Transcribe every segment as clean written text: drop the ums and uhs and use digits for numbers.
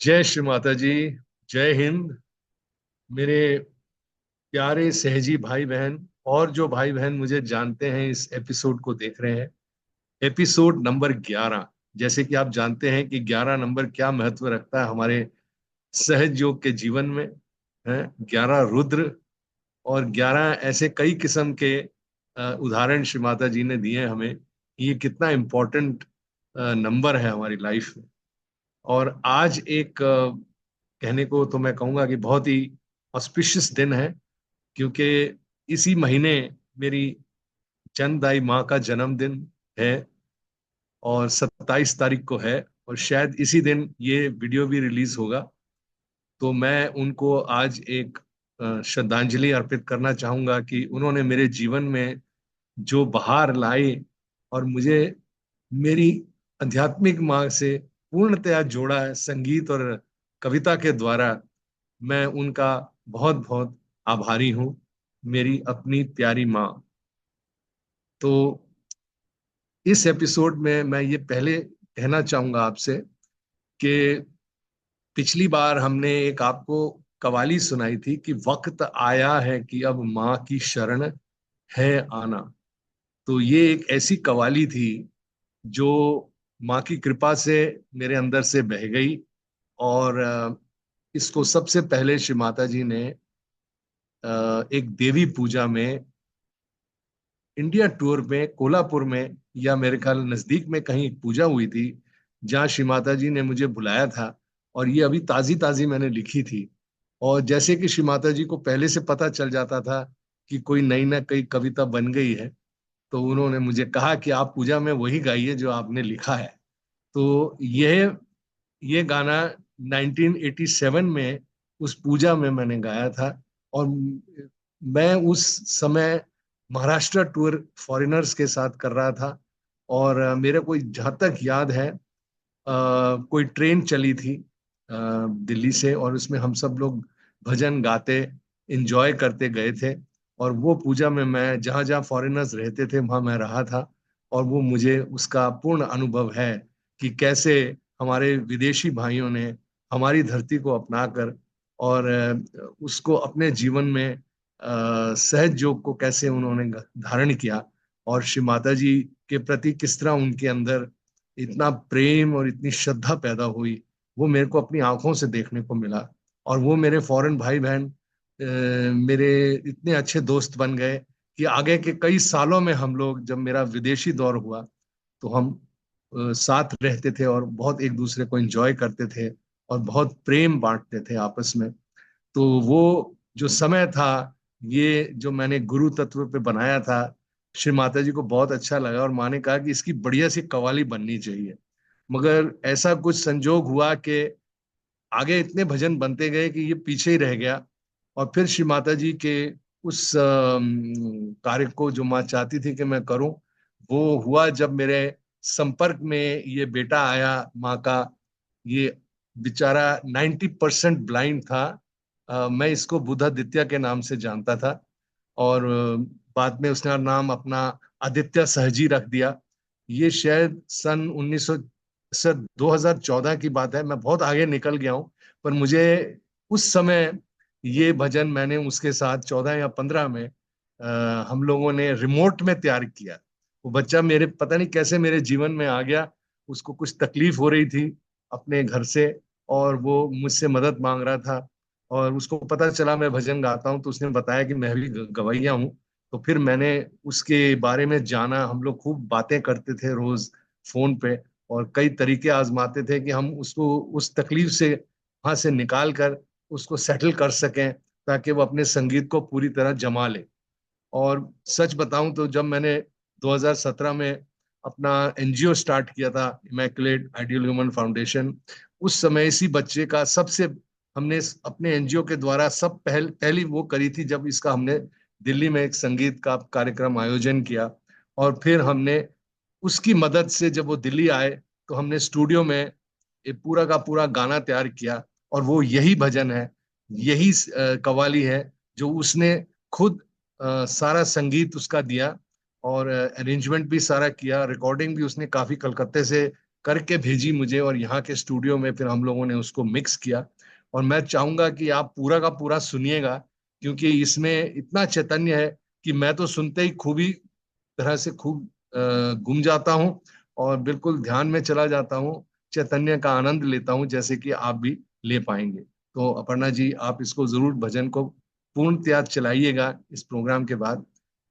जय श्री माता जी। जय हिंद। मेरे प्यारे सहजी भाई बहन और जो भाई बहन मुझे जानते हैं, इस एपिसोड को देख रहे हैं। Episode number 11। जैसे कि आप जानते हैं कि 11 नंबर क्या महत्व रखता है हमारे सहज योग के जीवन में। है 11 रुद्र और 11 ऐसे कई किस्म के उदाहरण श्री माता जी ने दिए हैं हमें। ये कितना इम्पोर्टेंट नंबर है हमारी लाइफ में। और आज एक कहने को तो मैं कहूंगा कि बहुत ही ऑस्पिशियस दिन है, क्योंकि इसी महीने मेरी जन्मदाई माँ का जन्मदिन है और 27 तारीख को है। और शायद इसी दिन ये वीडियो भी रिलीज होगा। तो मैं उनको आज एक श्रद्धांजलि अर्पित करना चाहूंगा कि उन्होंने मेरे जीवन में जो बहार लाई और मुझे मेरी आध्यात्मिक माँ से पूर्णतया जोड़ा है संगीत और कविता के द्वारा। मैं उनका बहुत बहुत आभारी हूँ, मेरी अपनी प्यारी माँ। तो इस एपिसोड में मैं ये पहले कहना चाहूंगा आपसे कि पिछली बार हमने एक आपको कवाली सुनाई थी कि वक्त आया है कि अब माँ की शरण है आना। तो ये एक ऐसी कवाली थी जो माँ की कृपा से मेरे अंदर से बह गई। और इसको सबसे पहले श्री माता जी ने एक देवी पूजा में, इंडिया टूर में, कोल्हापुर में या मेरे ख्याल नजदीक में कहीं एक पूजा हुई थी, जहाँ श्री माता जी ने मुझे बुलाया था। और ये अभी ताजी ताजी मैंने लिखी थी। और जैसे कि श्री माता जी को पहले से पता चल जाता था कि कोई नई ना कोई कविता बन गई है, तो उन्होंने मुझे कहा कि आप पूजा में वही गाइए जो आपने लिखा है। तो ये गाना 1987 में उस पूजा में मैंने गाया था। और मैं उस समय महाराष्ट्र टूर फॉरेनर्स के साथ कर रहा था। और मेरे को जहाँ तक याद है, कोई ट्रेन चली थी दिल्ली से, और उसमें हम सब लोग भजन गाते एंजॉय करते गए थे। और वो पूजा में मैं जहाँ जहाँ फॉरेनर्स रहते थे वहाँ मैं रहा था। और वो मुझे उसका पूर्ण अनुभव है कि कैसे हमारे विदेशी भाइयों ने हमारी धरती को अपनाकर और उसको अपने जीवन में सहज योग को कैसे उन्होंने धारण किया। और श्री माता जी के प्रति किस तरह उनके अंदर इतना प्रेम और इतनी श्रद्धा पैदा हुई, वो मेरे को अपनी आंखों से देखने को मिला। और वो मेरे फॉरेन भाई बहन मेरे इतने अच्छे दोस्त बन गए कि आगे के कई सालों में हम लोग, जब मेरा विदेशी दौर हुआ, तो हम साथ रहते थे और बहुत एक दूसरे को एंजॉय करते थे और बहुत प्रेम बांटते थे आपस में। तो वो जो समय था, ये जो मैंने गुरु तत्व पे बनाया था, श्री माता जी को बहुत अच्छा लगा और माँ ने कहा कि इसकी बढ़िया सी कवाली बननी चाहिए। मगर ऐसा कुछ संजोग हुआ कि आगे इतने भजन बनते गए कि ये पीछे ही रह गया। और फिर श्री माता जी के उस कार्य को जो माँ चाहती थी कि मैं करूं, वो हुआ जब मेरे संपर्क में ये बेटा आया माँ का। ये बेचारा 90% ब्लाइंड था। मैं इसको बुधादित्य के नाम से जानता था। और बाद में उसने नाम अपना आदित्य सहजी रख दिया। ये शायद सन 1900 सर 2014 की बात है, मैं बहुत आगे निकल गया हूँ। पर मुझे उस समय ये भजन मैंने उसके साथ 14 या 15 में हम लोगों ने रिमोट में तैयार किया। वो बच्चा मेरे पता नहीं कैसे मेरे जीवन में आ गया। उसको कुछ तकलीफ हो रही थी अपने घर से, और वो मुझसे मदद मांग रहा था। और उसको पता चला मैं भजन गाता हूँ, तो उसने बताया कि मैं भी गवैया हूँ। तो फिर मैंने उसके बारे में जाना। हम लोग खूब बातें करते थे रोज फोन पे, और कई तरीके आजमाते थे कि हम उसको उस तकलीफ से वहां से निकाल कर उसको सेटल कर सकें, ताकि वो अपने संगीत को पूरी तरह जमा ले। और सच बताऊं तो जब मैंने 2017 में अपना एनजीओ स्टार्ट किया था, इमैकुलेट आइडियल ह्यूमन फाउंडेशन, उस समय इसी बच्चे का सबसे हमने अपने एनजीओ के द्वारा सब पहली वो करी थी, जब इसका हमने दिल्ली में एक संगीत का कार्यक्रम आयोजन किया। और फिर हमने उसकी मदद से, जब वो दिल्ली आए, तो हमने स्टूडियो में ये पूरा का पूरा गाना तैयार किया। और वो यही भजन है, यही कवाली है जो उसने खुद सारा संगीत उसका दिया और अरेंजमेंट भी सारा किया। रिकॉर्डिंग भी उसने काफी कलकत्ते से करके भेजी मुझे, और यहाँ के स्टूडियो में फिर हम लोगों ने उसको मिक्स किया। और मैं चाहूंगा कि आप पूरा का पूरा सुनिएगा, क्योंकि इसमें इतना चैतन्य है कि मैं तो सुनते ही खूबी तरह से खूब गुम जाता हूँ, और बिल्कुल ध्यान में चला जाता हूँ, चैतन्य का आनंद लेता हूँ, जैसे कि आप भी ले पाएंगे। तो अपर्णा जी, आप इसको जरूर भजन को पूर्णतया चलाइएगा इस प्रोग्राम के बाद।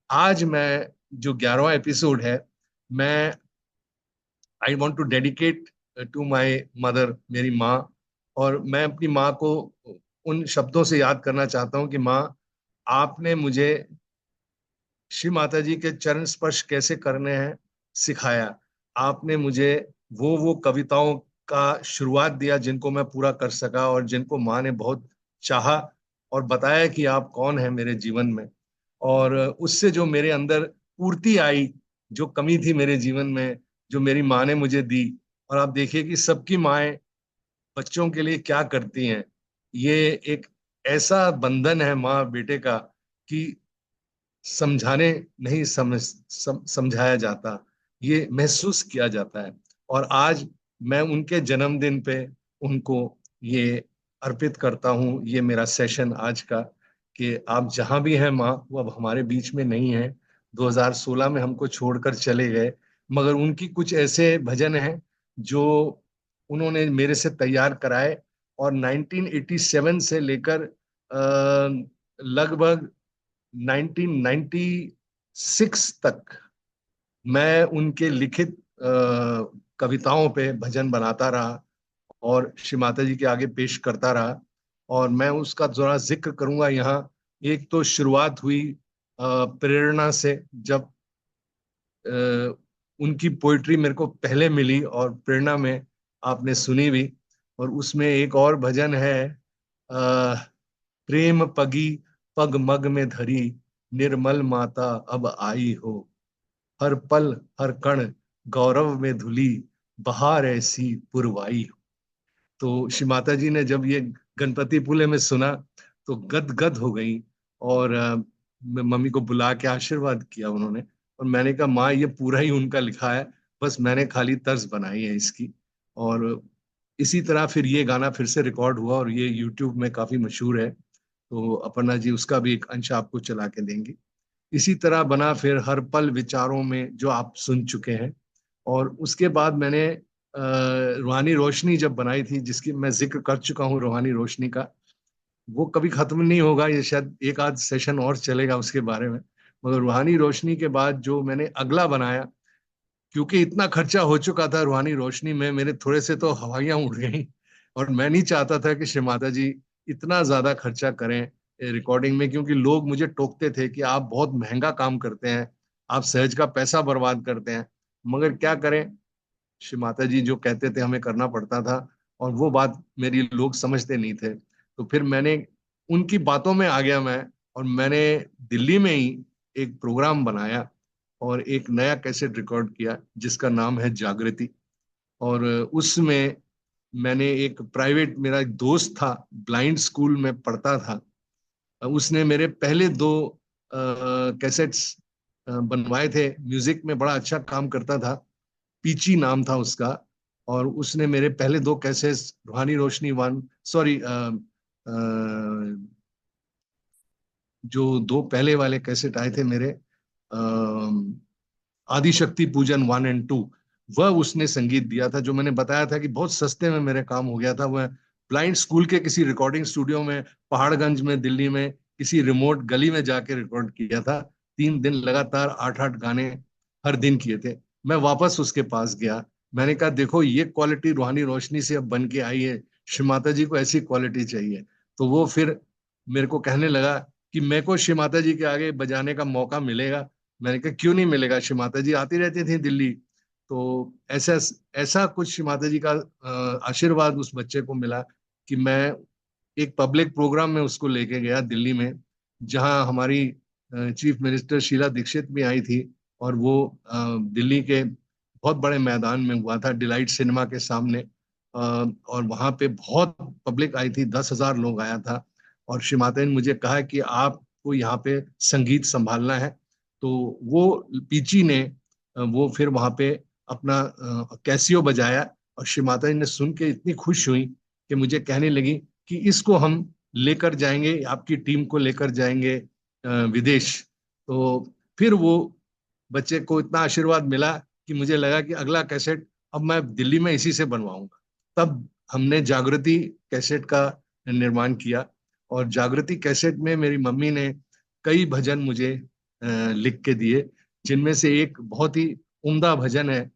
आज मैं, जो 11वां एपिसोड है, मैं I want to dedicate to my mother, मेरी माँ। और मैं अपनी माँ को उन शब्दों से याद करना चाहता हूँ कि माँ, आपने मुझे श्री माता जी के चरण स्पर्श कैसे करने हैं सिखाया। आपने मुझे वो कविताओं का शुरुआत दिया जिनको मैं पूरा कर सका, और जिनको माँ ने बहुत चाहा, और बताया कि आप कौन है मेरे जीवन में। और उससे जो मेरे अंदर पूर्ति आई, जो कमी थी मेरे जीवन में, जो मेरी माँ ने मुझे दी। और आप देखिए कि सबकी माएं बच्चों के लिए क्या करती हैं। ये एक ऐसा बंधन है माँ बेटे का कि समझाने नहीं समझाया जाता, ये महसूस किया जाता है। और आज मैं उनके जन्मदिन पे उनको ये अर्पित करता हूँ, ये मेरा सेशन आज का, कि आप जहां भी हैं माँ, वो अब हमारे बीच में नहीं है। 2016 में हमको छोड़कर चले गए, मगर उनकी कुछ ऐसे भजन हैं जो उन्होंने मेरे से तैयार कराए। और 1987 से लेकर लगभग 1996 तक मैं उनके लिखित कविताओं पे भजन बनाता रहा, और श्री माता जी के आगे पेश करता रहा। और मैं उसका जरा जिक्र करूंगा यहाँ। एक तो शुरुआत हुई प्रेरणा से, जब अ, उनकी पोइट्री मेरे को पहले मिली, और प्रेरणा में आपने सुनी भी। और उसमें एक और भजन है, प्रेम पगी पग मग में धरी, निर्मल माता अब आई हो, हर पल हर कण गौरव में धुली, बहार ऐसी पुरवाई हो। तो श्री माता जी ने जब ये गणपति पुले में सुना तो गद गद हो गई, और मम्मी को बुला के आशीर्वाद किया उन्होंने। और मैंने कहा माँ, ये पूरा ही उनका लिखा है, बस मैंने खाली तर्ज बनाई है इसकी। और इसी तरह फिर ये गाना फिर से रिकॉर्ड हुआ, और ये यूट्यूब में काफी मशहूर है। तो अपर्णा जी उसका भी एक अंश आपको चला के देंगे। इसी तरह बना फिर हर पल विचारों में, जो आप सुन चुके हैं। और उसके बाद मैंने रूहानी रोशनी जब बनाई थी, जिसकी मैं जिक्र कर चुका हूँ, रूहानी रोशनी का, वो कभी खत्म नहीं होगा, ये शायद एक आध सेशन और चलेगा उसके बारे में। मगर रूहानी रोशनी के बाद जो मैंने अगला बनाया, क्योंकि इतना खर्चा हो चुका था रूहानी रोशनी में, मेरे थोड़े से तो हवाइयां उड़ गई। और मैं नहीं चाहता था कि श्री माता जी इतना ज्यादा खर्चा करें रिकॉर्डिंग में, क्योंकि लोग मुझे टोकते थे कि आप बहुत महंगा काम करते हैं, आप सहज का पैसा बर्बाद करते हैं। मगर क्या करें, श्री माता जी जो कहते थे हमें करना पड़ता था, और वो बात मेरी लोग समझते नहीं थे। तो फिर मैंने उनकी बातों में आ गया मैं, और मैंने दिल्ली में ही एक प्रोग्राम बनाया, और एक नया कैसेट रिकॉर्ड किया जिसका नाम है जागृति। और उसमें मैंने एक प्राइवेट, मेरा एक दोस्त था, ब्लाइंड स्कूल में पढ़ता था, उसने मेरे पहले दो कैसेट्स बनवाए थे। म्यूजिक में बड़ा अच्छा काम करता था, पीची नाम था उसका। और उसने मेरे पहले दो कैसेट्स, रूहानी रोशनी वन, सॉरी, जो दो पहले वाले कैसेट आए थे मेरे, आदिशक्ति पूजन 1 और 2, वह उसने संगीत दिया था। जो मैंने बताया था कि बहुत सस्ते में मेरे काम हो गया था, वह ब्लाइंड स्कूल के किसी रिकॉर्डिंग स्टूडियो में, पहाड़गंज में, दिल्ली में, किसी रिमोट गली में जाके रिकॉर्ड किया था। 3 दिन लगातार 8 8 गाने हर दिन किए थे। मैं वापस उसके पास गया, मैंने कहा देखो ये क्वालिटी रूहानी रोशनी से अब बन के आई है, श्री माता जी को ऐसी क्वालिटी चाहिए। तो वो फिर मेरे को कहने लगा कि मेरे को श्री माता जी के आगे बजाने का मौका मिलेगा। मैंने कहा क्यों नहीं मिलेगा, श्री माता जी आती रहती थी दिल्ली। तो ऐसा ऐसा कुछ श्री माता जी का आशीर्वाद उस बच्चे को मिला कि मैं एक पब्लिक प्रोग्राम में उसको लेके गया दिल्ली में, जहां हमारी चीफ मिनिस्टर शीला दीक्षित भी आई थी। और वो दिल्ली के बहुत बड़े मैदान में हुआ था, डिलाइट सिनेमा के सामने। और वहां पे बहुत पब्लिक आई थी, 10,000 लोग आया था। और श्री माता ने मुझे कहा कि आपको यहाँ पे संगीत संभालना है। तो वो पीची ने वो फिर वहां पे अपना कैसियो बजाया, और श्री माता जी ने सुन के इतनी खुश हुई कि मुझे कहने लगी कि इसको हम लेकर जाएंगे, आपकी टीम को लेकर जाएंगे विदेश। तो फिर वो बच्चे को इतना आशीर्वाद मिला कि मुझे लगा कि अगला कैसेट अब मैं दिल्ली में इसी से बनवाऊंगा। तब हमने जागृति कैसेट का निर्माण किया, और जागृति कैसेट में मेरी मम्मी ने कई भजन मुझे लिख के दिए, जिनमें से एक बहुत ही उम्दा भजन है,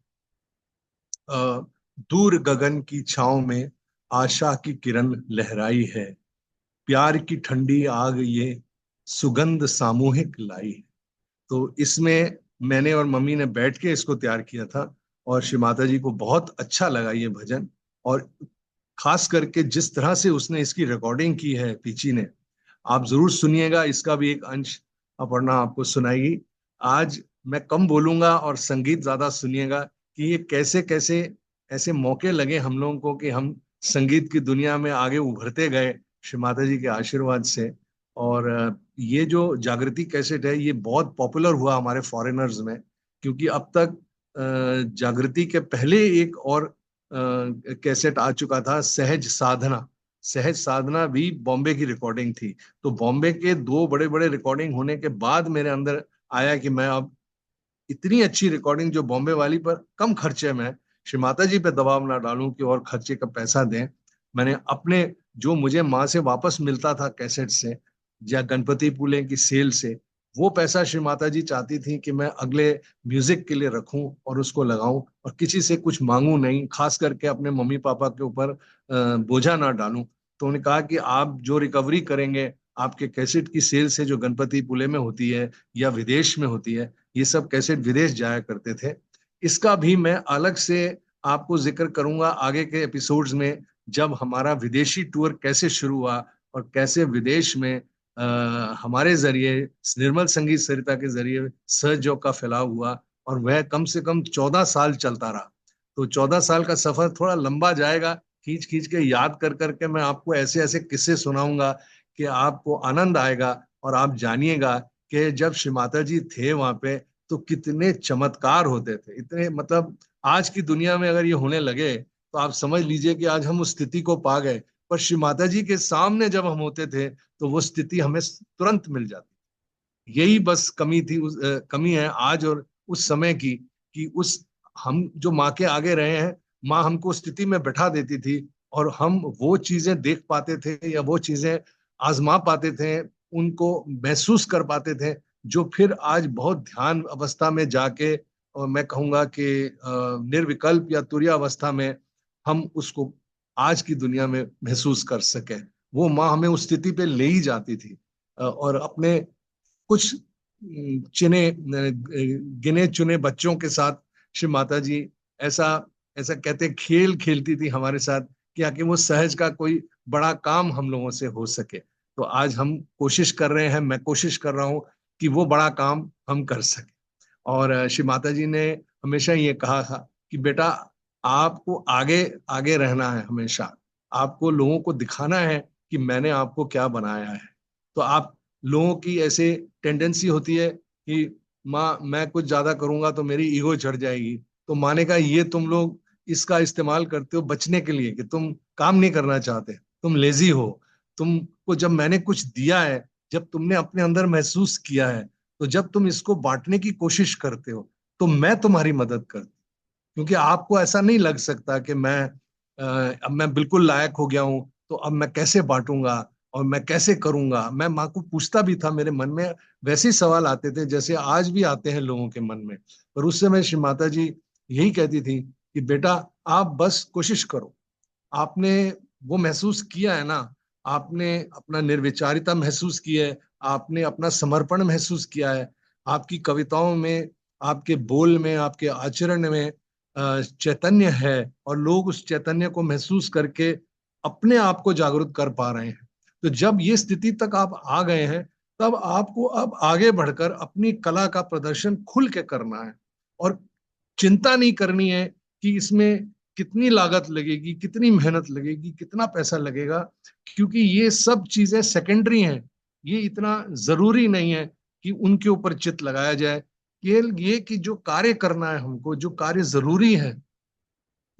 अ, दूर गगन की छांव में आशा की किरण लहराई है, प्यार की ठंडी आग ये सुगंध सामूहिक लाई है। तो इसमें मैंने और मम्मी ने बैठ के इसको तैयार किया था, और श्री माता जी को बहुत अच्छा लगा ये भजन। और खास करके जिस तरह से उसने इसकी रिकॉर्डिंग की है पीची ने, आप जरूर सुनिएगा, इसका भी एक अंश अपर्णा आपको सुनाएगी। आज मैं कम बोलूंगा और संगीत ज्यादा सुनिएगा कि ये कैसे कैसे ऐसे मौके लगे हम लोगों को कि हम संगीत की दुनिया में आगे उभरते गए श्री माता जी के आशीर्वाद से। और ये जो जागृति कैसेट है ये बहुत पॉपुलर हुआ हमारे फॉरेनर्स में, क्योंकि अब तक जागृति के पहले एक और कैसेट आ चुका था, सहज साधना। सहज साधना भी बॉम्बे की रिकॉर्डिंग थी। तो बॉम्बे के दो बड़े बड़े रिकॉर्डिंग होने के बाद मेरे अंदर आया कि मैं अब इतनी अच्छी रिकॉर्डिंग जो बॉम्बे वाली पर कम खर्चे में, श्री माता जी पे दबाव ना डालूं कि और खर्चे का पैसा दें। मैंने अपने जो मुझे माँ से वापस मिलता था कैसेट से या गणपति पुले की सेल से, वो पैसा श्री माता जी चाहती थी कि मैं अगले म्यूजिक के लिए रखूं और उसको लगाऊं, और किसी से कुछ मांगू नहीं, खास करके अपने मम्मी पापा के ऊपर बोझा ना डालूं। तो उन्होंने कहा कि आप जो रिकवरी करेंगे आपके कैसेट की सेल से, जो गणपति पुले में होती है या विदेश में होती है, ये सब कैसेट विदेश जाया करते थे। इसका भी मैं अलग से आपको जिक्र करूंगा आगे के एपिसोड्स में, जब हमारा विदेशी टूर कैसे शुरू हुआ और कैसे विदेश में हमारे जरिए निर्मल संगीत सरिता के जरिए सहयोग का फैलाव हुआ, और वह कम से कम 14 साल चलता रहा। तो 14 साल का सफर थोड़ा लंबा जाएगा, खींच खींच के याद कर करके मैं आपको ऐसे ऐसे किस्से सुनाऊंगा कि आपको आनंद आएगा, और आप जानिएगा कि जब श्री माता जी थे वहां पे तो कितने चमत्कार होते थे। इतने मतलब आज की दुनिया में अगर ये होने लगे तो आप समझ लीजिए कि आज हम उस स्थिति को पा गए, पर श्री माता जी के सामने जब हम होते थे तो वो स्थिति हमें तुरंत मिल जाती। यही बस कमी थी, कमी है आज और उस समय की, कि उस हम जो माँ के आगे रहे हैं, माँ हमको स्थिति में बैठा देती थी और हम वो चीजें देख पाते थे या वो चीजें आजमा पाते थे, उनको महसूस कर पाते थे, जो फिर आज बहुत ध्यान अवस्था में जाके, और मैं कहूंगा कि निर्विकल्प या तुरीय अवस्था में हम उसको आज की दुनिया में महसूस कर सके। वो माँ हमें उस स्थिति पे ले ही जाती थी, और अपने कुछ गिने चुने बच्चों के साथ श्री माता जी ऐसा ऐसा कहते खेल खेलती थी हमारे साथ, कि आके वो सहज का कोई बड़ा काम हम लोगों से हो सके। तो आज हम कोशिश कर रहे हैं, मैं कोशिश कर रहा हूं कि वो बड़ा काम हम कर सके। और श्री माता जी ने हमेशा ये कहा था कि बेटा, आपको आगे आगे रहना है, हमेशा आपको लोगों को दिखाना है कि मैंने आपको क्या बनाया है। तो आप लोगों की ऐसे टेंडेंसी होती है कि माँ मैं कुछ ज्यादा करूंगा तो मेरी ईगो चढ़ जाएगी। तो माने का ये तुम लोग इसका इस्तेमाल करते हो बचने के लिए, कि तुम काम नहीं करना चाहते, तुम लेजी हो। तुमको जब मैंने कुछ दिया है, जब तुमने अपने अंदर महसूस किया है, तो जब तुम इसको बांटने की कोशिश करते हो तो मैं तुम्हारी मदद करती, क्योंकि आपको ऐसा नहीं लग सकता कि अब मैं बिल्कुल लायक हो गया हूं, तो अब मैं कैसे बांटूंगा और मैं कैसे करूंगा। मैं माँ को पूछता भी था, मेरे मन में वैसे ही सवाल आते थे जैसे आज भी आते हैं लोगों के मन में। पर उस समय श्री माता जी यही कहती थी कि बेटा, आप बस कोशिश करो। आपने वो महसूस किया है ना, आपने अपना निर्विचारिता महसूस की है, आपने अपना समर्पण महसूस किया है, आपकी कविताओं में, आपके बोल में, आपके आचरण में चैतन्य है, और लोग उस चैतन्य को महसूस करके अपने आप को जागरूक कर पा रहे हैं। तो जब ये स्थिति तक आप आ गए हैं, तब आपको अब आगे बढ़कर अपनी कला का प्रदर्शन खुल के करना है, और चिंता नहीं करनी है कि इसमें कितनी लागत लगेगी, कितनी मेहनत लगेगी, कितना पैसा लगेगा, क्योंकि ये सब चीजें सेकेंडरी हैं। ये इतना जरूरी नहीं है कि उनके ऊपर चित लगाया जाए। केवल ये कि जो कार्य करना है हमको, जो कार्य जरूरी है,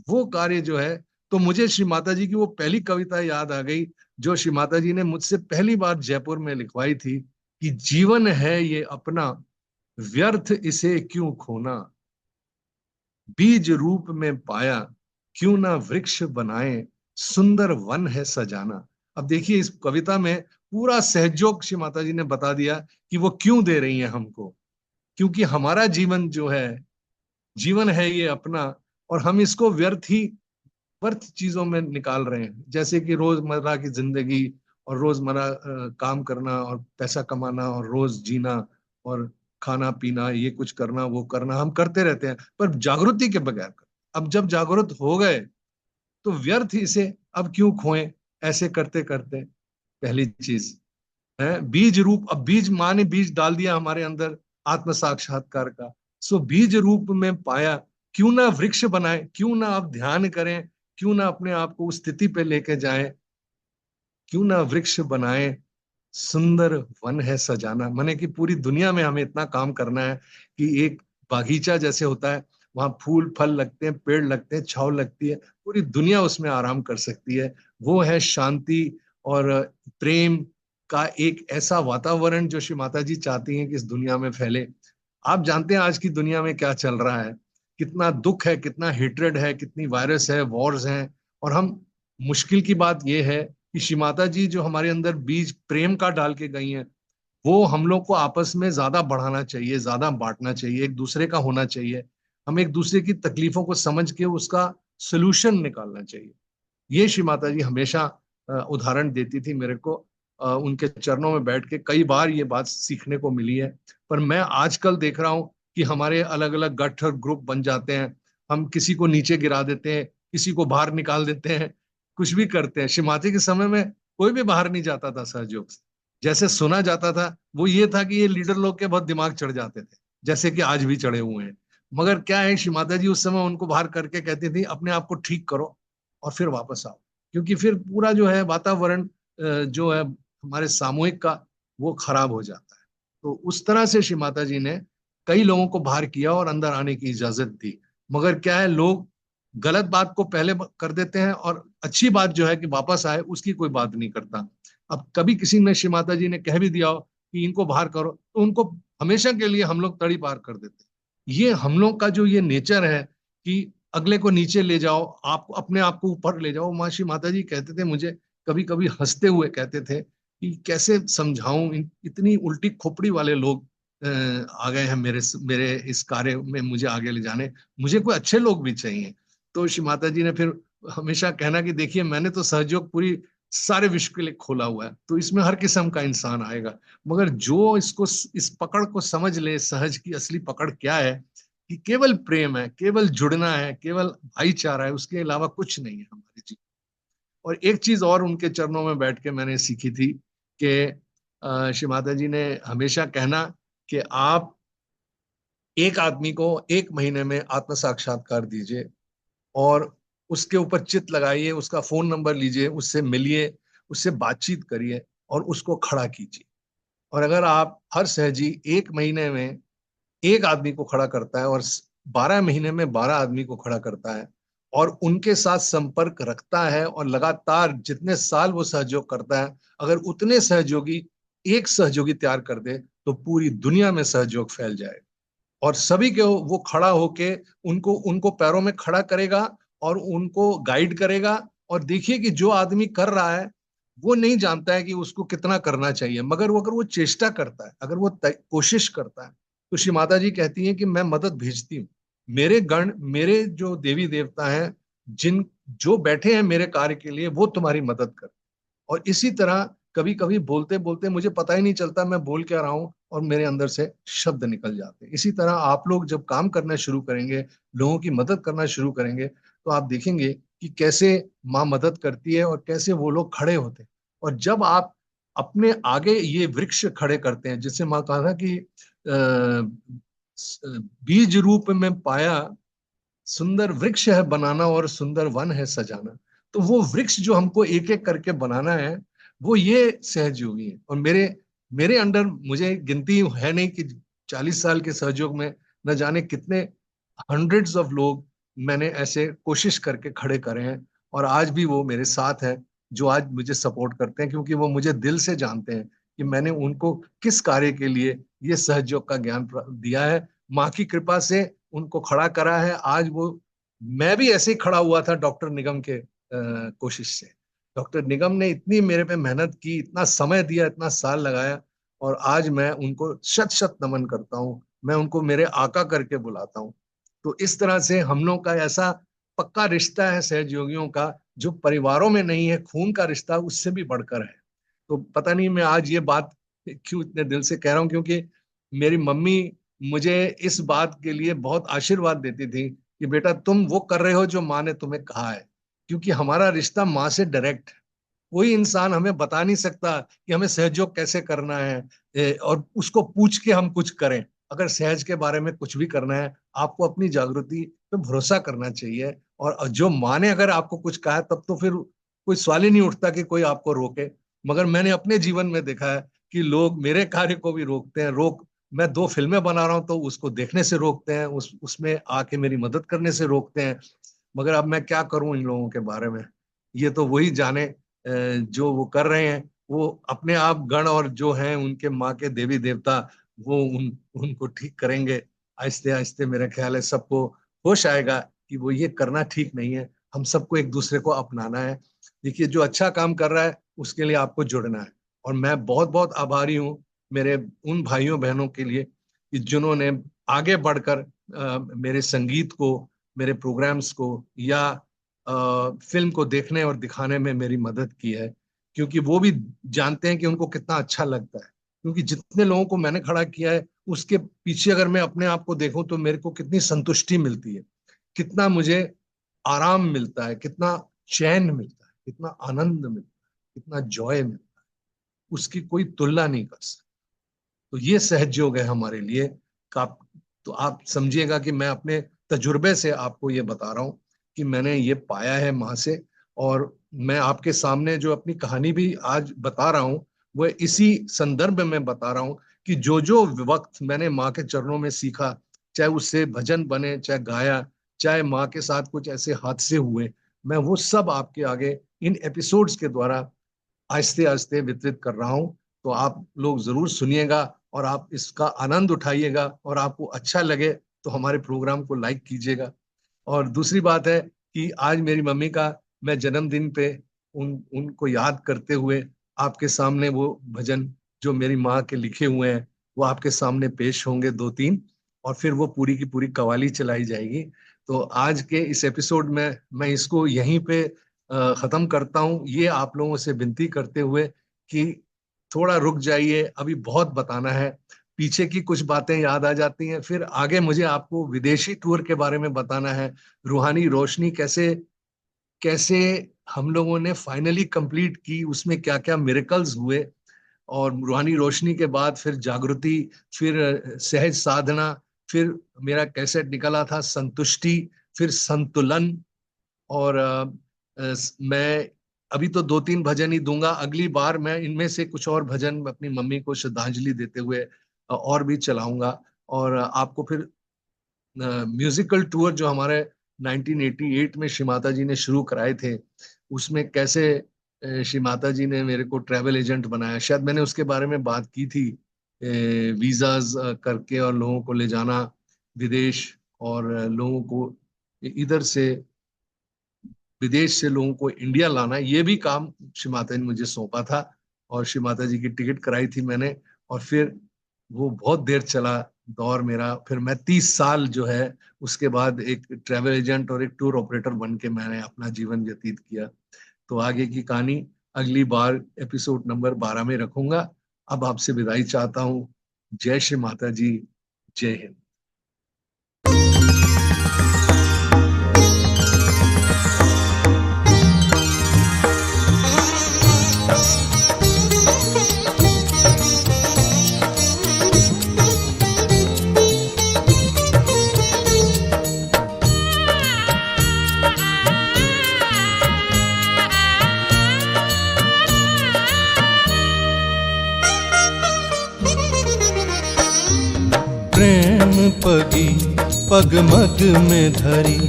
वो कार्य जो है। तो मुझे श्री माता जी की वो पहली कविता याद आ गई, जो श्री माता जी ने मुझसे पहली बार जयपुर में लिखवाई थी, कि जीवन है ये अपना, व्यर्थ इसे क्यों खोना, बीज रूप में पाया, क्यों ना वृक्ष बनाए, सुंदर वन है सजाना। अब देखिए इस कविता में पूरा सहयोग श्री माता जी ने बता दिया कि वो क्यों दे रही हैं हमको। क्योंकि हमारा जीवन जो है, जीवन है ये अपना, और हम इसको व्यर्थ चीजों में निकाल रहे हैं, जैसे कि रोजमर्रा की जिंदगी, और रोजमर्रा काम करना और पैसा कमाना और रोज जीना और खाना पीना, ये कुछ करना वो करना, हम करते रहते हैं पर जागृति के बगैर। अब जब जागृत हो गए तो व्यर्थ इसे अब क्यों खोएं, ऐसे करते करते। पहली चीज है बीज रूप। अब बीज, माँ ने बीज डाल दिया हमारे अंदर आत्म साक्षात्कार का। सो बीज रूप में पाया, क्यों ना वृक्ष बनाए, क्यों ना आप ध्यान करें, क्यों ना अपने आप को उस स्थिति पे लेके जाएं, क्यों ना वृक्ष बनाए, सुंदर वन है सजाना। माने कि पूरी दुनिया में हमें इतना काम करना है कि एक बागीचा जैसे होता है, वहां फूल फल लगते हैं, पेड़ लगते हैं, छांव लगती है, पूरी दुनिया उसमें आराम कर सकती है। वो है शांति और प्रेम का एक ऐसा वातावरण जो श्री माता जी चाहती हैं कि इस दुनिया में फैले। आप जानते हैं आज की दुनिया में क्या चल रहा है, कितना दुख है, कितना हेट्रेड है, कितनी वायरस है, वॉर्स हैं। और हम, मुश्किल की बात यह है कि श्री माता जी जो हमारे अंदर बीज प्रेम का डाल के गई हैं, वो हम लोग को आपस में ज्यादा बढ़ाना चाहिए, ज्यादा बांटना चाहिए, एक दूसरे का होना चाहिए। हम एक दूसरे की तकलीफों को समझ के उसका सोल्यूशन निकालना चाहिए। ये श्री माता जी हमेशा उदाहरण देती थी मेरे को। उनके चरणों में बैठ के कई बार ये बात सीखने को मिली है। पर मैं आजकल देख रहा हूँ कि हमारे अलग अलग गठ और ग्रुप बन जाते हैं, हम किसी को नीचे गिरा देते हैं, किसी को बाहर निकाल देते हैं, कुछ भी करते हैं। श्री माता के समय में कोई भी बाहर नहीं जाता था सहयोग से। जैसे सुना जाता था वो ये था कि ये लीडर लोग के बहुत दिमाग चढ़ जाते थे, जैसे कि आज भी चढ़े हुए हैं। मगर क्या है, श्री माता जी उस समय उनको बाहर करके कहती थी अपने आप को ठीक करो और फिर वापस आओ। क्योंकि फिर पूरा जो है वातावरण जो है हमारे सामूहिक का, वो खराब हो जाता है। तो उस तरह से श्री माता जी ने कई लोगों को बाहर किया और अंदर आने की इजाजत दी। मगर क्या है, लोग गलत बात को पहले कर देते हैं और अच्छी बात जो है कि वापस आए उसकी कोई बात नहीं करता। अब कभी किसी ने, श्री माता जी ने कह भी दिया हो कि इनको बाहर करो, तो उनको हमेशा के लिए हम लोग तड़ी पार कर देते हैं। ये हम लोग का जो ये नेचर है कि अगले को नीचे ले जाओ, आप अपने आप को ऊपर ले जाओ। माँ श्री माता जी कहते थे मुझे, कभी कभी हंसते हुए कहते थे कि कैसे समझाऊं, इतनी उल्टी खोपड़ी वाले लोग आ गए हैं मेरे मेरे इस कार्य में मुझे आगे ले जाने, मुझे कोई अच्छे लोग भी चाहिए। तो श्री माता जी ने फिर हमेशा कहना कि देखिए मैंने तो सहयोग पूरी सारे विश्व के लिए खोला हुआ है, तो इसमें हर किस्म का इंसान आएगा। मगर जो इसको, इस पकड़ को समझ ले, सहज की असली पकड़ क्या है, कि केवल प्रेम है, केवल जुड़ना है, केवल भाईचारा है, उसके अलावा कुछ नहीं है हमारे जीवन। और एक चीज और उनके चरणों में बैठ के मैंने सीखी थी कि श्री माता जी ने हमेशा कहना कि आप एक आदमी को एक महीने में आत्म साक्षात्कार दीजिए और उसके ऊपर चित लगाइए, उसका फोन नंबर लीजिए, उससे मिलिए, उससे बातचीत करिए और उसको खड़ा कीजिए। और अगर आप, हर सहजी एक महीने में एक आदमी को खड़ा करता है और 12 महीने में 12 आदमी को खड़ा करता है और उनके साथ संपर्क रखता है और लगातार जितने साल वो सहयोग करता है, अगर उतने सहयोगी एक सहयोगी तैयार कर दे तो पूरी दुनिया में सहयोग फैल जाएगा। और सभी के वो खड़ा होके उनको उनको पैरों में खड़ा करेगा और उनको गाइड करेगा। और देखिए कि जो आदमी कर रहा है वो नहीं जानता है कि उसको कितना करना चाहिए, मगर वो, अगर वो चेष्टा करता है, अगर वो कोशिश करता है, तो श्री माता जी कहती हैं कि मैं मदद भेजती हूँ। मेरे गण, मेरे जो देवी देवता हैं, जिन जो बैठे हैं मेरे कार्य के लिए, वो तुम्हारी मदद कर। और इसी तरह कभी कभी बोलते बोलते मुझे पता ही नहीं चलता मैं बोल क्या रहा हूं और मेरे अंदर से शब्द निकल जाते हैं। इसी तरह आप लोग जब काम करना शुरू करेंगे, लोगों की मदद करना शुरू करेंगे, तो आप देखेंगे कि कैसे माँ मदद करती है और कैसे वो लोग खड़े होते हैं। और जब आप अपने आगे ये वृक्ष खड़े करते हैं, जिससे माँ कहा था कि बीज रूप में पाया, सुंदर वृक्ष है बनाना और सुंदर वन है सजाना। तो वो वृक्ष जो हमको एक एक करके बनाना है, वो ये सहज योगी है। और मेरे मेरे अंडर, मुझे गिनती है नहीं कि 40 साल के सहयोग में न जाने कितने हंड्रेड्स ऑफ लोग मैंने ऐसे कोशिश करके खड़े करे हैं, और आज भी वो मेरे साथ है, जो आज मुझे सपोर्ट करते हैं, क्योंकि वो मुझे दिल से जानते हैं कि मैंने उनको किस कार्य के लिए ये सहयोग का ज्ञान दिया है। माँ की कृपा से उनको खड़ा करा है। आज वो, मैं भी ऐसे ही खड़ा हुआ था डॉक्टर निगम के कोशिश से। डॉक्टर निगम ने इतनी मेरे पे मेहनत की, इतना समय दिया, इतना साल लगाया, और आज मैं उनको शत शत नमन करता हूँ। मैं उनको मेरे आका करके बुलाता हूँ। तो इस तरह से हम लोग का ऐसा पक्का रिश्ता है सहयोगियों का, जो परिवारों में नहीं है, खून का रिश्ता उससे भी बढ़कर है। तो पता नहीं मैं आज ये बात क्यों इतने दिल से कह रहा हूँ, क्योंकि मेरी मम्मी मुझे इस बात के लिए बहुत आशीर्वाद देती थी कि बेटा तुम वो कर रहे हो जो माँ ने तुम्हें कहा है। क्योंकि हमारा रिश्ता माँ से डायरेक्ट है। कोई इंसान हमें बता नहीं सकता कि हमें सहयोग कैसे करना है, और उसको पूछ के हम कुछ करें। अगर सहज के बारे में कुछ भी करना है, आपको अपनी जागृति पे भरोसा करना चाहिए। और जो माँ ने अगर आपको कुछ कहा है, तब तो फिर कोई सवाल ही नहीं उठता कि कोई आपको रोके। मगर मैंने अपने जीवन में देखा है कि लोग मेरे कार्य को भी रोकते हैं। मैं 2 फिल्में बना रहा हूं तो उसको देखने से रोकते हैं, उसमें आके मेरी मदद करने से रोकते हैं। मगर अब मैं क्या करूं इन लोगों के बारे में, ये तो वही जाने। जो वो कर रहे हैं, वो अपने आप गण और जो हैं उनके माँ के देवी देवता, वो उनको ठीक करेंगे। आहिस्ते आहिस्ते मेरा ख्याल है सबको होश आएगा कि वो ये करना ठीक नहीं है। हम सबको एक दूसरे को अपनाना है। देखिए, जो अच्छा काम कर रहा है उसके लिए आपको जुड़ना है। और मैं बहुत बहुत आभारी हूँ मेरे उन भाइयों बहनों के लिए कि जिन्होंने आगे बढ़कर मेरे संगीत को, मेरे प्रोग्राम्स को, या फिल्म को देखने और दिखाने में मेरी मदद की है। क्योंकि वो भी जानते हैं कि उनको कितना अच्छा लगता है। क्योंकि जितने लोगों को मैंने खड़ा किया है, उसके पीछे अगर मैं अपने आप को देखूं तो मेरे को कितनी संतुष्टि मिलती है, कितना मुझे आराम मिलता है, कितना चैन मिलता है, कितना आनंद मिलता है, कितना जॉय मिलता है, उसकी कोई तुलना नहीं कर सकता। तो ये सहयोग है हमारे लिए का। तो आप समझिएगा कि मैं अपने तजुर्बे से आपको ये बता रहा हूँ कि मैंने ये पाया है माँ से। और मैं आपके सामने जो अपनी कहानी भी आज बता रहा हूँ, वह इसी संदर्भ में बता रहा हूँ कि जो जो वक्त मैंने माँ के चरणों में सीखा, चाहे उससे भजन बने, चाहे गाया, चाहे माँ के साथ कुछ ऐसे हादसे हुए, मैं वो सब आपके आगे इन एपिसोड्स के द्वारा आहिस्ते आहिस्ते वितरित कर रहा हूँ। तो आप लोग जरूर सुनिएगा और आप इसका आनंद उठाइएगा, और आपको अच्छा लगे तो हमारे प्रोग्राम को लाइक कीजिएगा। और दूसरी बात है कि आज मेरी मम्मी का मैं जन्मदिन पे उनको याद करते हुए आपके सामने वो भजन जो मेरी माँ के लिखे हुए हैं, वो आपके सामने पेश होंगे 2-3, और फिर वो पूरी की पूरी कवाली चलाई जाएगी। तो आज के इस एपिसोड में मैं इसको यहीं पे खत्म करता हूँ, ये आप लोगों से विनती करते हुए कि थोड़ा रुक जाइए, अभी बहुत बताना है। पीछे की कुछ बातें याद आ जाती हैं, फिर आगे मुझे आपको विदेशी टूर के बारे में बताना है। रूहानी रोशनी कैसे कैसे हम लोगों ने फाइनली कंप्लीट की, उसमें क्या क्या मिरेकल्स हुए। और रूहानी रोशनी के बाद फिर जागृति, फिर सहज साधना, फिर मेरा कैसेट निकला था संतुष्टि, फिर संतुलन। और मैं अभी तो 2-3 भजन ही दूंगा। अगली बार मैं इनमें से कुछ और भजन अपनी मम्मी को श्रद्धांजलि देते हुए और भी चलाऊंगा। और आपको फिर म्यूजिकल टूर जो हमारे 1988 में श्री माता जी ने शुरू कराए थे, उसमें कैसे श्री माता जी ने मेरे को ट्रैवल एजेंट बनाया, शायद मैंने उसके बारे में बात की थी। वीजाज करके और लोगों को ले जाना विदेश, और लोगों को इधर से, विदेश से लोगों को इंडिया लाना, ये भी काम श्री माता ने मुझे सौंपा था। और श्री माता जी की टिकट कराई थी मैंने। और फिर वो बहुत देर चला दौर मेरा। फिर मैं 30 साल जो है उसके बाद एक ट्रैवल एजेंट और एक टूर ऑपरेटर बन के मैंने अपना जीवन व्यतीत किया। तो आगे की कहानी अगली बार एपिसोड नंबर 12 में रखूंगा। अब आपसे विदाई चाहता हूँ। जय श्री माता जी, जय हिंद। पगी पगमग में धरी,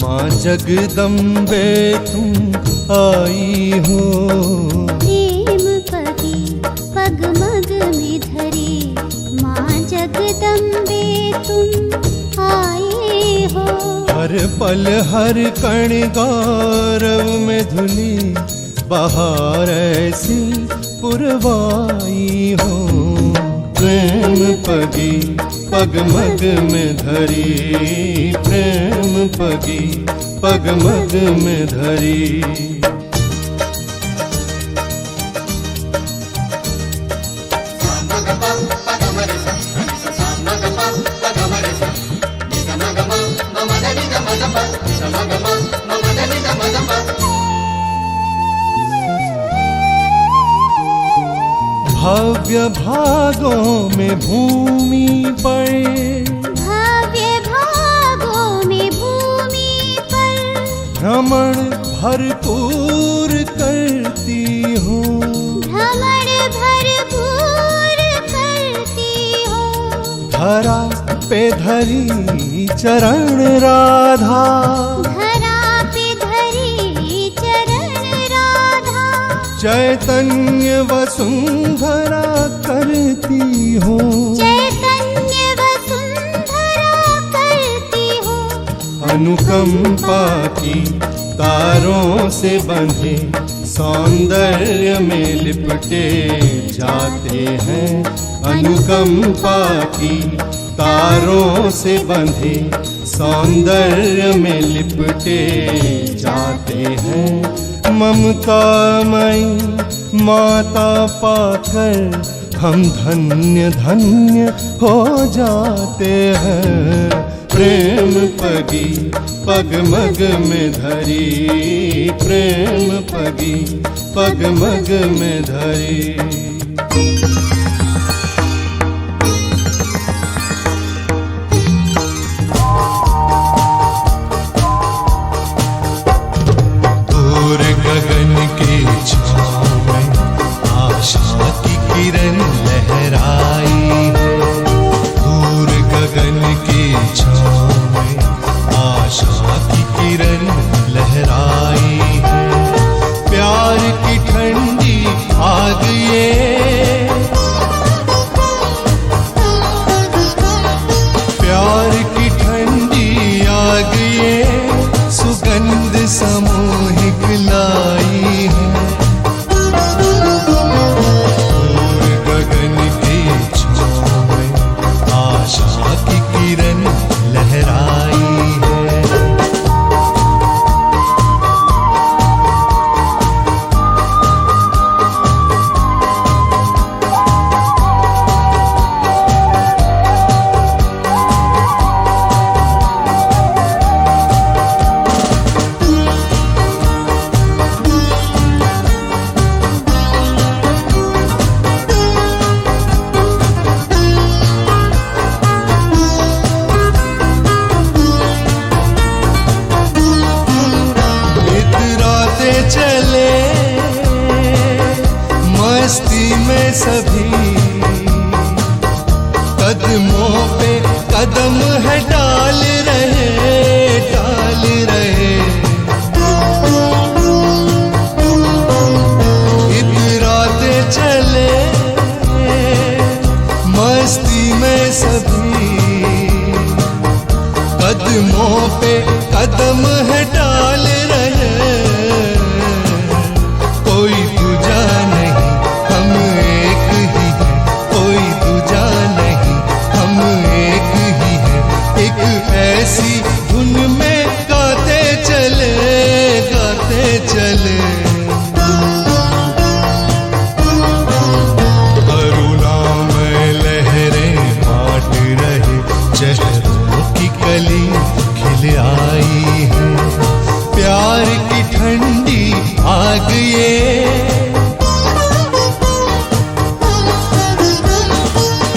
माँ जगदम्बे तुम आई हो। प्रेम पगी पगमग में धरी, माँ जगदम्बे तुम आए हो। हर पल हर कण गौरव में धुली, बहार ऐसी पुरवाई हो। प्रेम पगी पगमग में धरी, प्रेम पगी पगमग में धरी। भव्य भागों में भूमि पर, भव्य भागों में भूमि पर भ्रमण भरपूर करती हूँ। भ्रमण भरपूर करती हूँ। धरा पे धरी चरण राधा, धरा पे धरी चरण राधा। चैतन्य वसुंधरा करती हूँ। चैतन्य वसुंधरा करती हूँ। अनुकंपा की तारों से बंधे, सौंदर्य में लिपटे जाते हैं। अनुकंपा की तारों से बंधे, सौंदर्य में लिपटे जाते हैं। ममतामयी माता पाकर हम धन्य धन्य हो जाते हैं। प्रेम पगी पगमग में धरी, प्रेम पगी पगमग में धरी। गगन के छाँव में आशा की किरण लहराई है। दूर गगन के छाँव में आशा की किरण लहराई है। प्यार की ठंडी आग ये, प्यार की ठंडी आग ये, सुगंध सामूहिक लाई है। दूर गगन के छाँव में आशा की किरण लहराई है। सभी कदमों पे कदम है डाल रहे, डाल रहे। इतराते चले मस्ती में सभी, कदमों पे कदम है डाल रहे। कोई दूजा नहीं हम एक ही है, कोई दूजा नहीं हम एक ही है। एक ऐसी धुन में गाते चले, गाते चले। करुणामय लहरें बांट रहे, चेहरों की कली खिल आई है। प्यार की ठंडी आग ये,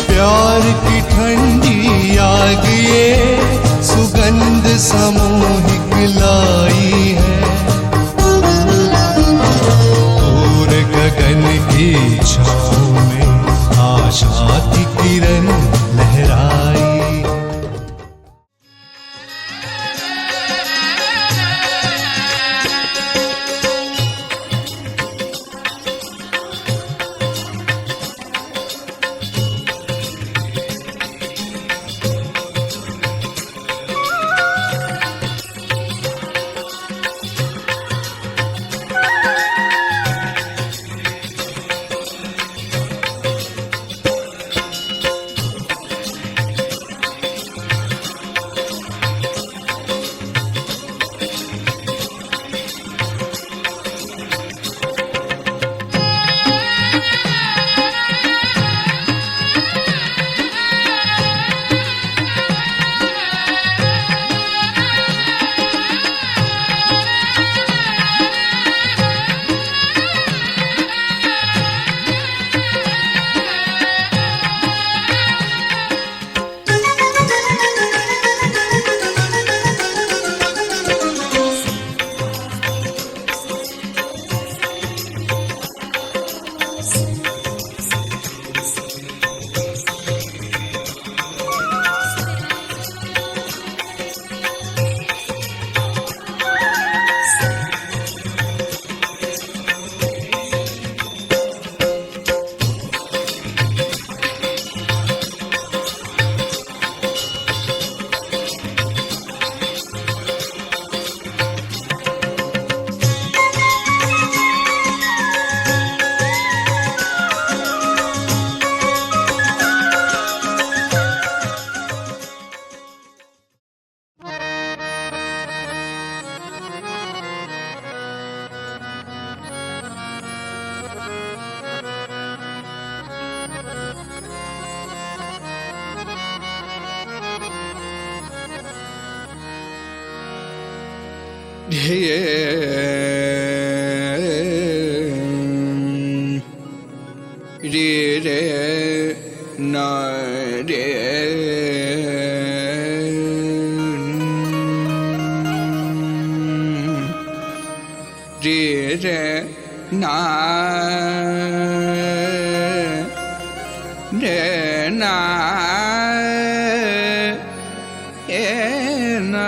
प्यार की ठंडी आग ये, सुगंध सामूहिक लाई है। दूर गगन की छाँव में आशा की किरण लहराई। रे रे ना रे रे रे ना रे ना ए ना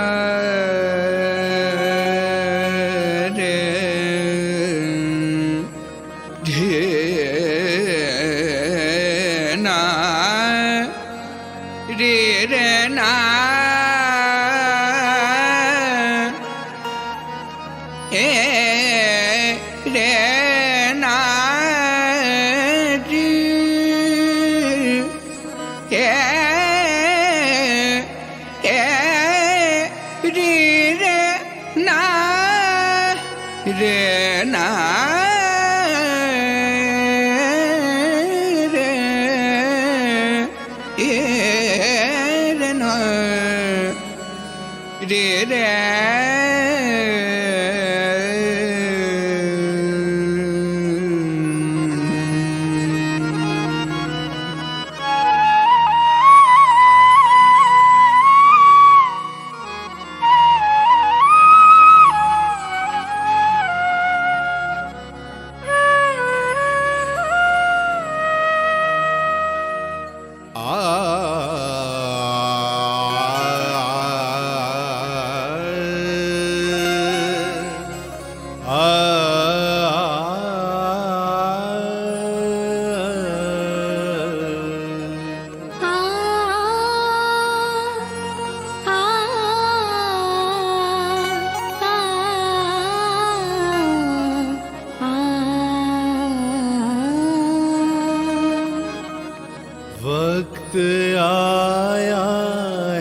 वक्त आया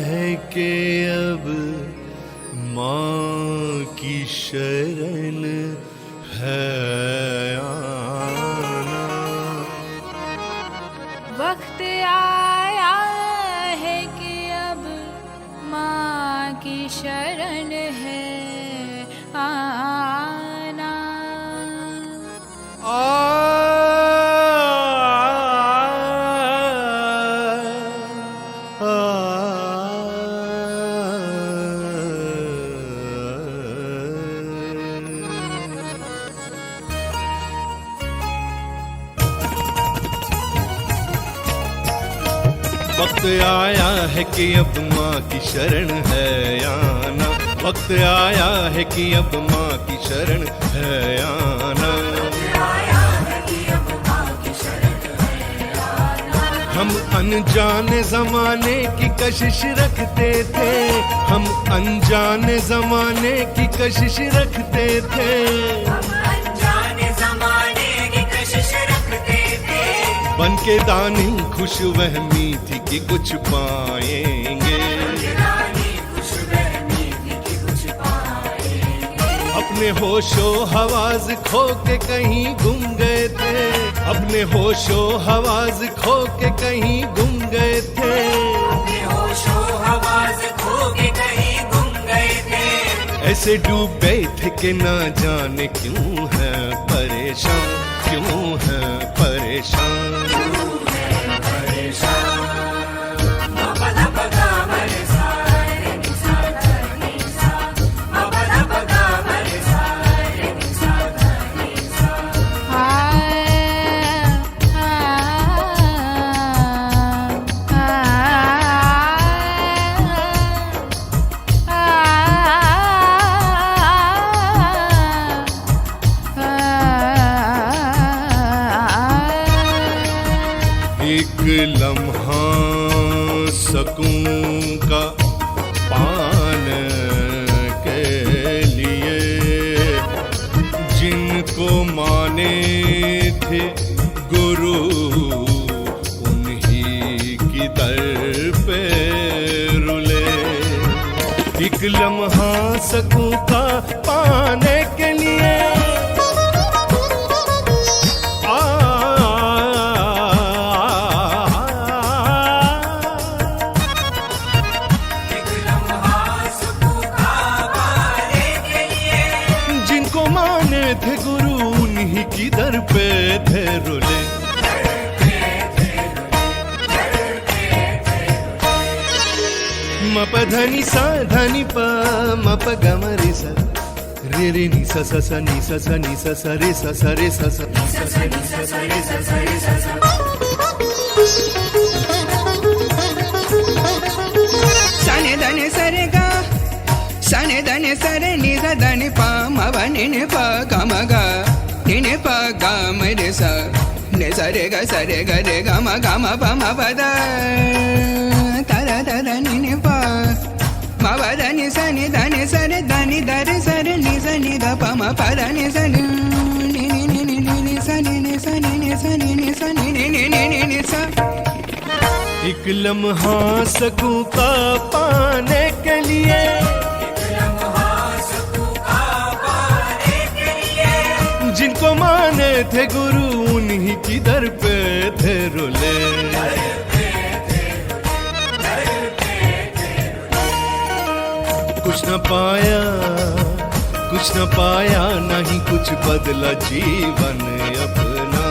है कि अब माँ की शरण है आना। वक्त आया है कि अब माँ की शरण है आना। वक्त आया है कि अब माँ की शरण है आना। वक्त आया है कि अब माँ की शरण है आना। हम अनजाने जमाने की कशिश रखते थे, हम अनजाने जमाने की कशिश रखते थे। बन के दानी खुश वहमी थी कि कुछ पाएंगे। अपने होशो हवाज खो के कहीं गुम गए थे, अपने होशो हवाज खो के कहीं गुम गए थे। ऐसे डूबे थे कि ना जाने क्यों है परेशान, क्यों है परेशान। लम्हा सकूं का पान के लिए, जिनको माने थे गुरु उन्हीं की दर पे रुले। एक लम्हा सकूं का पाने के लिए, थे गुरु उन्हीं की दर पे थे रुले। मप धनी सा धनी प मप गम रे सा रे रे नि सा सा सा नि सा सा नि सा सा रे सा सा रे सा सा नि सा सा नि सा सा रे सा सा रे सा सा। साने धने सरे गा साने धने सरे नि सा धने प म भ नि नि प ग म ग नि नि प ग म रे सा नि सा रे ग रे ग म प म प द ता दा दा दा नि नि प म भ द नि सा नि ध नि सा रे ध नि ध रे सा रे नि सा नि ध प म प द नि सा नि नि नि नि नि नि नि सा नि नि सा नि नि सा नि नि सा नि नि नि नि नि नि सा। एक लम्हा सकूं का पाने के लिए, जिनको माने थे गुरु उन्हीं की दर पे थे रुले। कुछ न पाया कुछ न पाया, नहीं कुछ बदला जीवन अपना।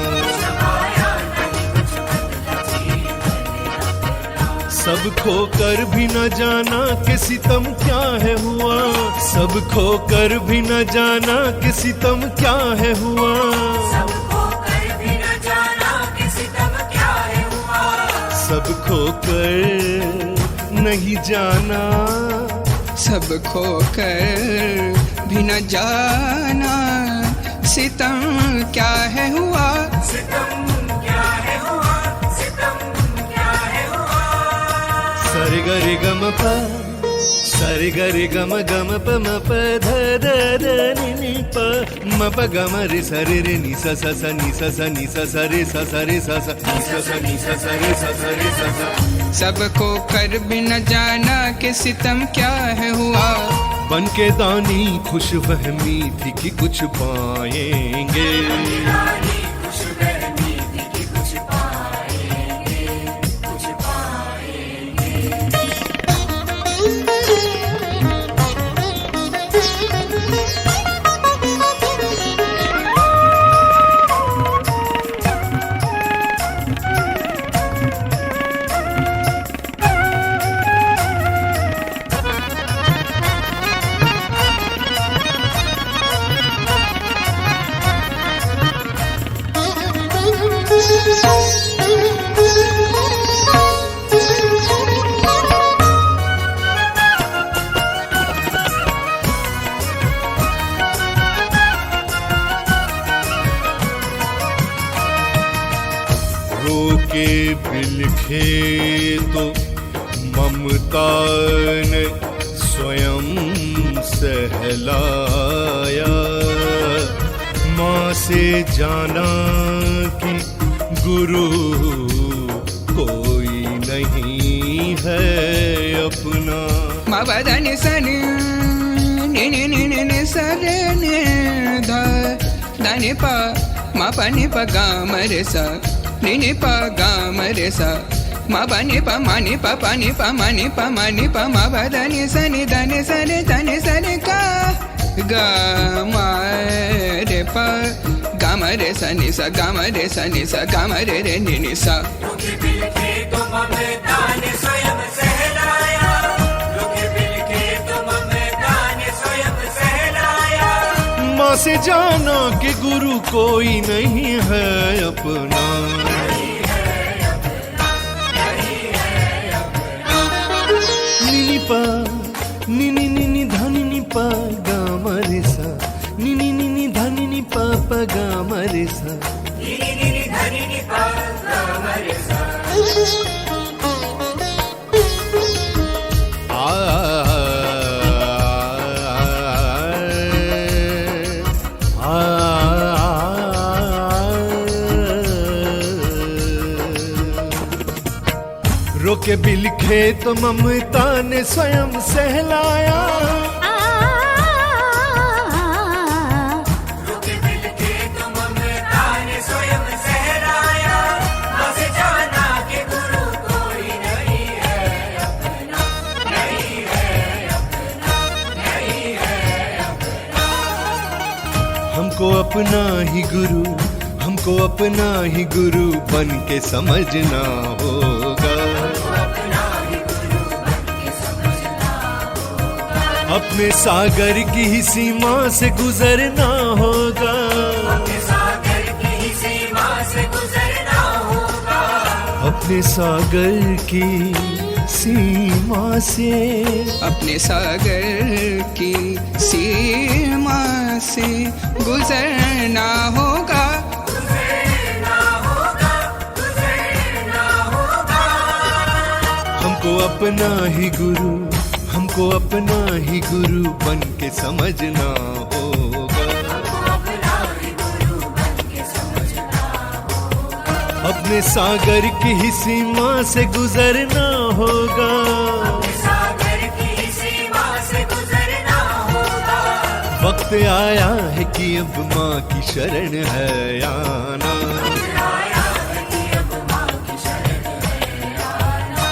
सब खोकर भी न जाना कि सितम क्या है हुआ, सब खोकर भी न जाना कि सितम क्या है हुआ, सब खोकर भी न जाना कि सितम क्या है हुआ, सब खोकर नहीं जाना, सब खोकर भी न जाना सितम क्या है हुआ, सितम क्या है हुआ, सितम क्या है हुआ। सरे ग रे ग म प सरे ग रे ग म प म प ध ध ध नि नि प म प ग म रे सा रे रे नि सा सा सा नि सा सा नि सा सा रे सा सा रे सा सा नि सा सा नि सा सा रे सा सा रे सा सा। सबको कर भी न जाना कि सितम क्या है हुआ, बन के दानी खुश फहमी थी कि कुछ पाएंगे, रोके बिलखे तो ममता ने स्वयं सहलाया, माँ से जाना कि गुरु कोई नहीं है अपना। मा बदा नि सा नि नि नि नि नि नि सा रे नि ध ध नि प मा प नि प ग म रे सा नि नि प ग म रे सा मा प नि प मा नि प प नि प मा नि प मा नि प मा ब ध नि सा नि ध नि सा रे ध नि सा रे ग ग म रे प ग म रे सा नि सा ग म रे सा नि सा ग म रे रे नि नि सा। माँ से जाना कि गुरु कोई नहीं है अपना। निनी पा निनी निनी धनी नि पा गा मरे सा निनी निनी धनी नि पा गा मरे सा। रोके बिलखे तो ममता ने स्वयं सहलाया, रोके बिलखे तो ममता ने स्वयं सहलाया, बस जाना कि गुरु कोई नहीं है अपना, नहीं है अपना, नहीं है अपना। हमको अपना ही गुरु, हमको अपना ही गुरु बन के समझना होगा, अपने सागर की ही सीमा से गुजरना होगा, अपने सागर की ही सीमा से गुजरना होगा, अपने सागर की सीमा से, अपने सागर की सीमा से गुजरना होगा, गुजरना होगा, गुजरना होगा। हमको अपना ही गुरु, हमको अपना ही गुरु बन के समझना होगा, अपना ही गुरु बन के समझना होगा, अपने सागर की ही सीमा से गुजरना होगा, सागर की सीमा से गुजरना होगा। वक्त आया है कि अब माँ की शरण है आना, आया है कि अब माँ की शरण है आना।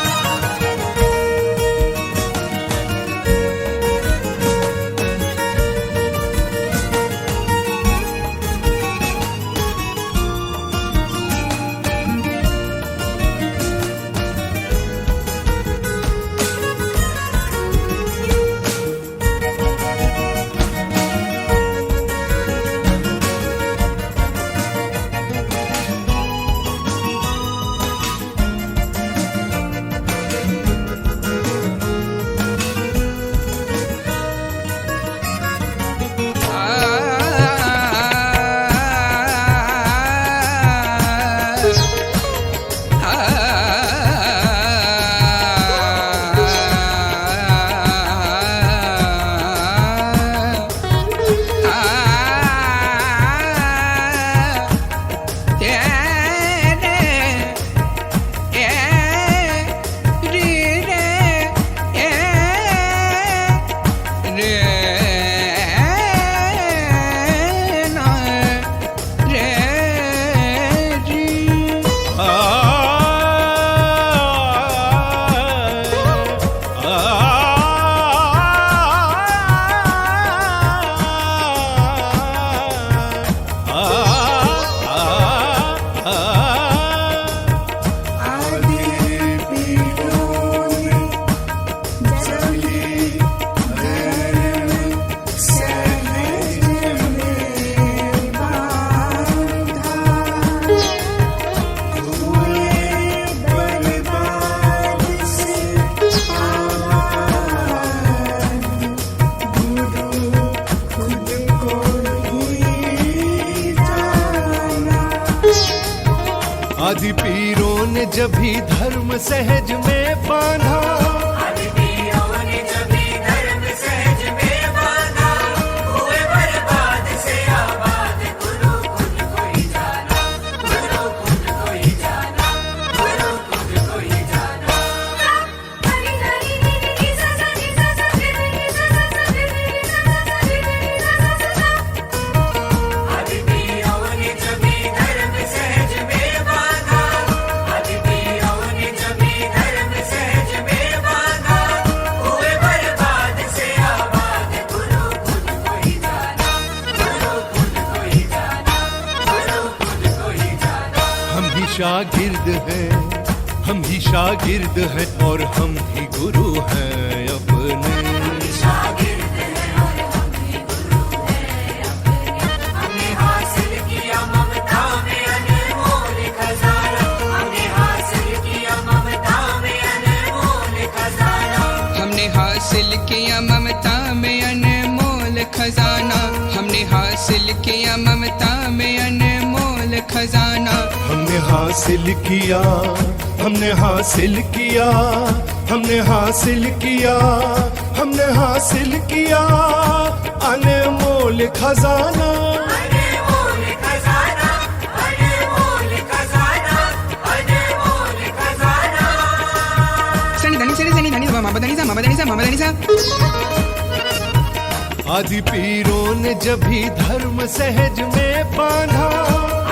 आदि पीरों ने जब भी धर्म सहज में बांधा, आदि पीरों ने जब भी धर्म सहज में बांधा, हुए बर्बाद से आबाद गुरु खुद को ही जाना, गुरु खुद को ही जाना, गुरु खुद को ही जाना। हरि हरि नि सा सा नि सा सा रे नि सा सा सा रे नि सा सा सा रे नि सा सा सा। आदि पीरों ने जब भी धर्म सहज में बांधा, आदि पीरों ने जब भी धर्म सहज में बांधा, हुए बर्बाद से आबाद गुरु खुद को ही जाना, गुरु खुद को ही जाना, गुरु खुद को ही जाना। हम ही शागिर्द हैं, हम ही शागिर्द हैं और हम ही गुरु हैं अपने, शागिर्द हैं और हम ही गुरु हैं अपने। हमने हासिल किया ममता में अनमोल खजाना, हमने हासिल किया ममता में अनमोल खजाना। हमने हासिल किया ममता में अनमोल खजाना, हमने हासिल किया ममता में अनमोल खजाना। हमने हासिल किया, हमने हासिल किया, हमने हासिल किया, हमने हासिल किया अनमोल खजाना। अनमोल खजाना, अनमोल खजाना, अनमोल खजाना। सनी धनी सनी सनी धनी मम धनी सा मम धनी सा मम धनी सा। आदि पीरों ने जब भी धर्म सहज में बांधा,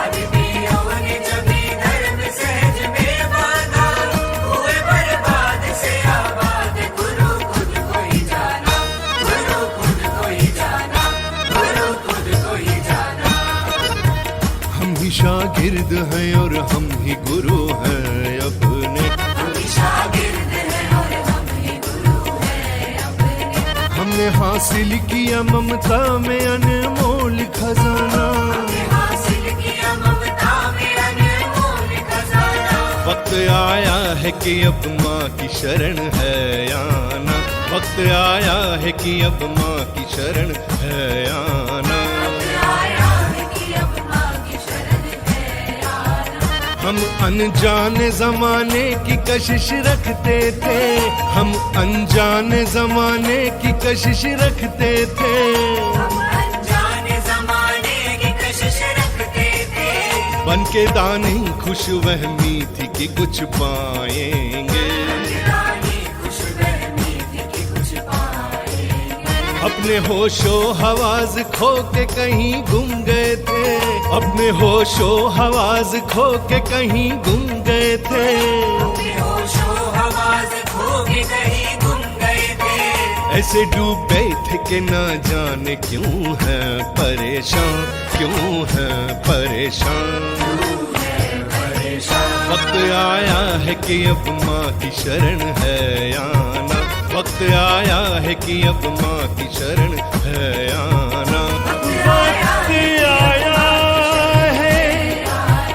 आदि पीरों ने जब भी धर्म सहज में बांधा, हुए बर्बाद से आबाद गुरु खुद को ही जाना, गुरु खुद को ही जाना, गुरु खुद को ही जाना। हम ही शागिर्द हैं और हम ही गुरु हैं अपने। हम ही शागिर्द हैं और हम ही गुरु हैं अपने। हमने हासिल किया ममता में अनमोल खजाना। हमने हासिल किया ममता में अनमोल खजाना। वक्त आया है कि अब माँ की शरण है आना। वक्त आया है कि अब माँ की शरण है आना। आया है कि अब माँ की शरण है आना। हम अनजाने जमाने की कशिश रखते थे, हम अनजाने जमाने की कशिश रखते थे। हम अनजाने जमाने की कशिश रखते थे। बन के दानी खुश वहमी थी कि कुछ पाएंगे। रानी खुश रहमी थी कि कुछ पाएंगे। अपने होशो हवाज खो के कहीं गुम गए थे। अपने होशो हवाज खो के कहीं गुम गए थे। अपने होशो हवास खो के कहीं गुम गए थे। ऐसे डूबे थे कि ना जाने क्यों है परेशान, क्यों है परेशान। वक्त आया है कि अब माँ की शरण है आना। वक्त आया है कि अब माँ की शरण है आना। वक्त आया है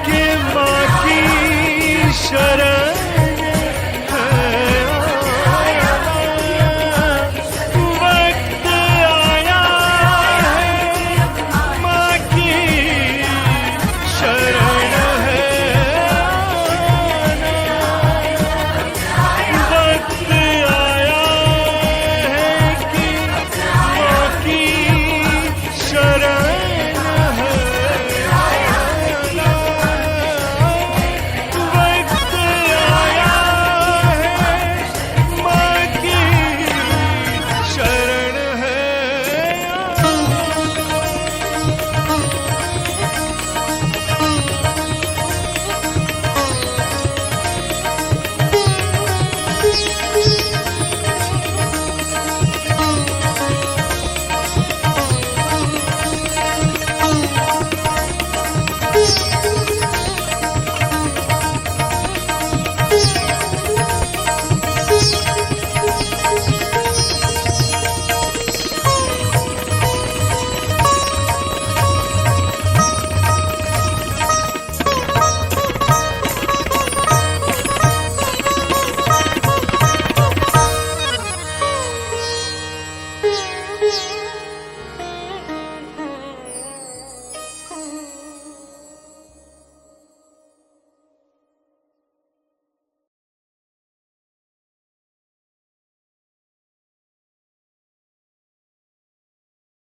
कि माँ की शरण